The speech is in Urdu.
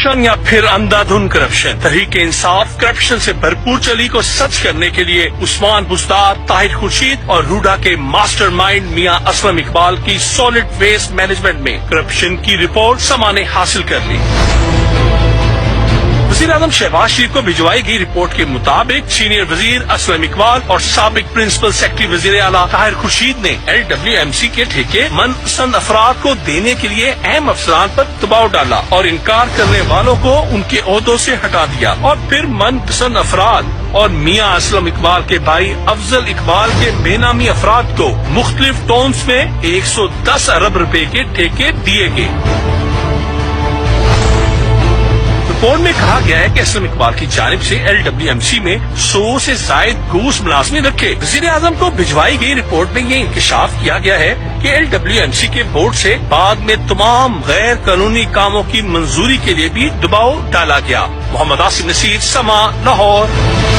کرپشن یا پھر اندھادھند کرپشن. تحریک انصاف کرپشن سے بھرپور چلی کو سچ کرنے کے لیے عثمان بزدار، طاہر خورشید اور روڈا کے ماسٹر مائنڈ میاں اسلم اقبال کی سالڈ ویسٹ مینجمنٹ میں کرپشن کی رپورٹ سما نے حاصل کر لی. وزیر اعظم شہباز شریف کو بھجوائی گئی رپورٹ کے مطابق سینئر وزیر اسلم اقبال اور سابق پرنسپل سیکرٹری وزیر اعلیٰ طاہر خورشید نے LWMC کے ٹھیکے من پسند افراد کو دینے کے لیے اہم افسران پر دباؤ ڈالا اور انکار کرنے والوں کو ان کے عہدوں سے ہٹا دیا، اور پھر من پسند افراد اور میاں اسلم اقبال کے بھائی افضل اقبال کے بے نامی افراد کو مختلف ٹونز میں 110 ارب روپے کے ٹھیکے دیے گئے. رپورٹ میں کہا گیا ہے کہ اسلم اقبال کی جانب سے LWMC میں 100 سے زائد گھوس ملازمین رکھے. وزیر اعظم کو بھجوائی گئی رپورٹ میں یہ انکشاف کیا گیا ہے کہ LWMC کے بورڈ سے بعد میں تمام غیر قانونی کاموں کی منظوری کے لیے بھی دباؤ ڈالا گیا. محمد آصف نصیر، سما، لاہور.